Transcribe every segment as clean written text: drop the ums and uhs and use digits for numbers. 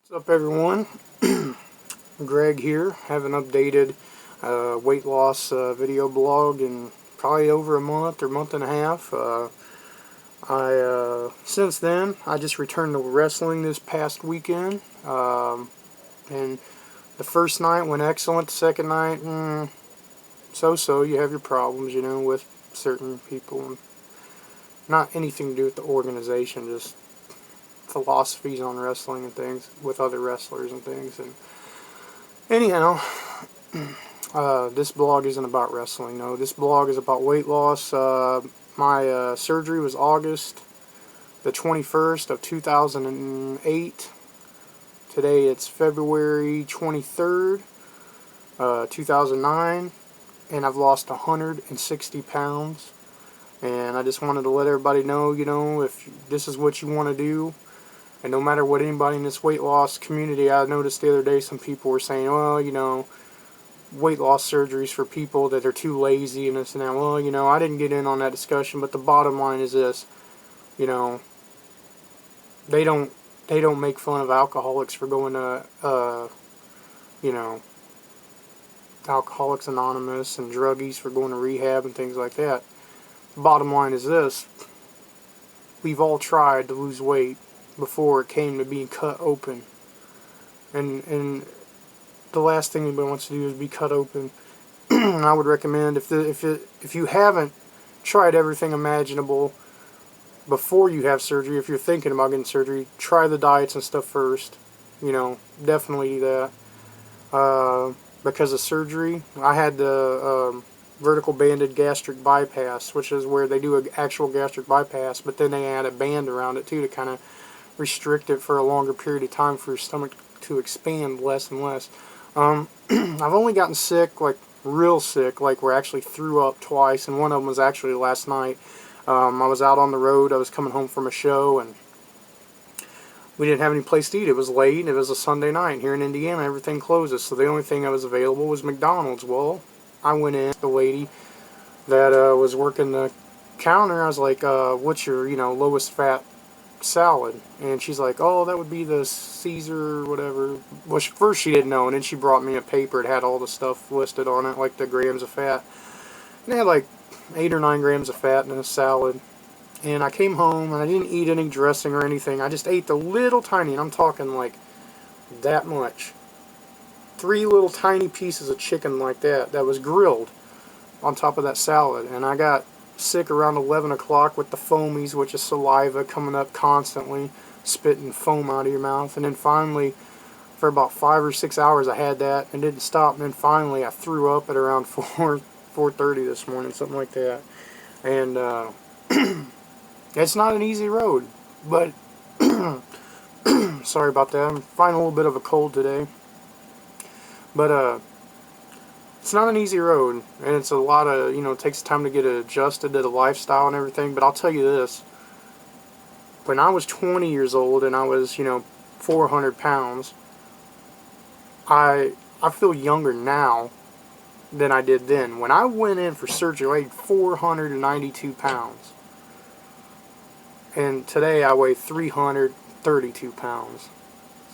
What's up, everyone? Greg here. Haven't updated weight loss video blog in probably over a month or month and a half. Since then I just returned to wrestling this past weekend, and the first night went excellent. The second night, so-so. You have your problems, with certain people, and not anything to do with the organization, just philosophies on wrestling and things with other wrestlers and things. And anyhow, this blog isn't about wrestling. No, this blog is about weight loss. My surgery was August the 21st of 2008. Today it's February 23rd, 2009, and I've lost 160 pounds. And I just wanted to let everybody know, if this is what you want to do, and no matter what anybody in this weight loss community, I noticed the other day some people were saying, well, weight loss surgeries for people that are too lazy and this and that. Well, I didn't get in on that discussion, but the bottom line is this, they don't make fun of alcoholics for going to, Alcoholics Anonymous and druggies for going to rehab and things like that. The bottom line is this: we've all tried to lose weight before it came to being cut open, and the last thing anybody wants to do is be cut open. I would recommend, if you haven't tried everything imaginable before you have surgery, if you're thinking about getting surgery, try the diets and stuff first. Definitely do that. Because of surgery, I had the vertical banded gastric bypass, which is where they do an actual gastric bypass, but then they add a band around it too to kind of restrict it for a longer period of time for your stomach to expand less and less. I've only gotten sick, like real sick, like where I actually threw up twice, and one of them was actually last night. I was out on the road. I was coming home from a show, and we didn't have any place to eat. It was late. It was a Sunday night. Here in Indiana, everything closes, so the only thing that was available was McDonald's. Well, I went in. The lady that was working the counter, I was like, what's your, lowest fat salad? And she's like, oh, that would be the Caesar whatever. Well, first she didn't know, and then she brought me a paper. It had all the stuff listed on it, like the grams of fat. And they had like 8 or 9 grams of fat in a salad. And I came home, and I didn't eat any dressing or anything. I just ate the little tiny, and I'm talking like that much, 3 little tiny pieces of chicken like that was grilled on top of that salad. And I got sick around 11 o'clock with the foamies, which is saliva coming up constantly, spitting foam out of your mouth. And then finally, for about 5 or 6 hours, I had that and didn't stop. And then finally, I threw up at around 4:30 this morning, something like that. And it's not an easy road, but sorry about that. I'm fighting a little bit of a cold today. But it's not an easy road, and it's a lot of, it takes time to get adjusted to the lifestyle and everything. But I'll tell you this: when I was 20 years old and I was, 400 pounds, I feel younger now than I did then. When I went in for surgery, I weighed 492 pounds. And today I weigh 332 pounds.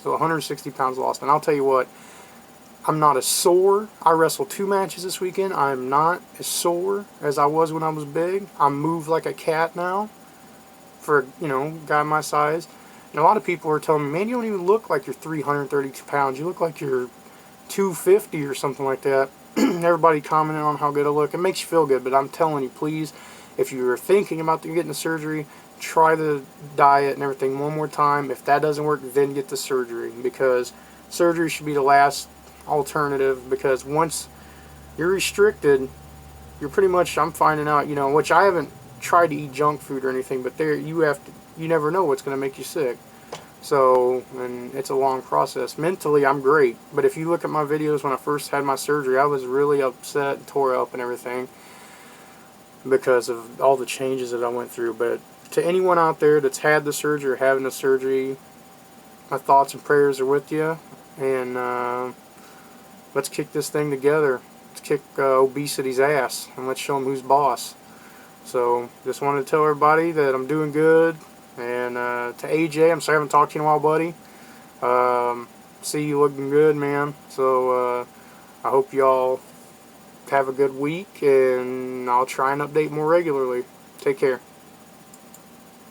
So 160 pounds lost. And I'll tell you what, I'm not as sore. I wrestled 2 matches this weekend. I'm not as sore as I was when I was big. I move like a cat now for a guy my size. And a lot of people are telling me, man, you don't even look like you're 332 pounds. You look like you're 250 or something like that. Everybody commenting on how good I look. It makes you feel good, but I'm telling you, please, if you're thinking about getting the surgery, try the diet and everything one more time. If that doesn't work, then get the surgery, because surgery should be the last alternative. Because once you're restricted, you're pretty much, I'm finding out, which I haven't tried to eat junk food or anything, but you never know what's going to make you sick. So, and it's a long process. Mentally, I'm great, but if you look at my videos when I first had my surgery, I was really upset and tore up and everything because of all the changes that I went through. But to anyone out there that's had the surgery or having the surgery, my thoughts and prayers are with you, and let's kick this thing together. Let's kick obesity's ass, and let's show them who's boss. So, just wanted to tell everybody that I'm doing good. And to AJ, I'm sorry I haven't talked to you in a while, buddy. See you looking good, man. So I hope y'all have a good week, and I'll try and update more regularly. Take care.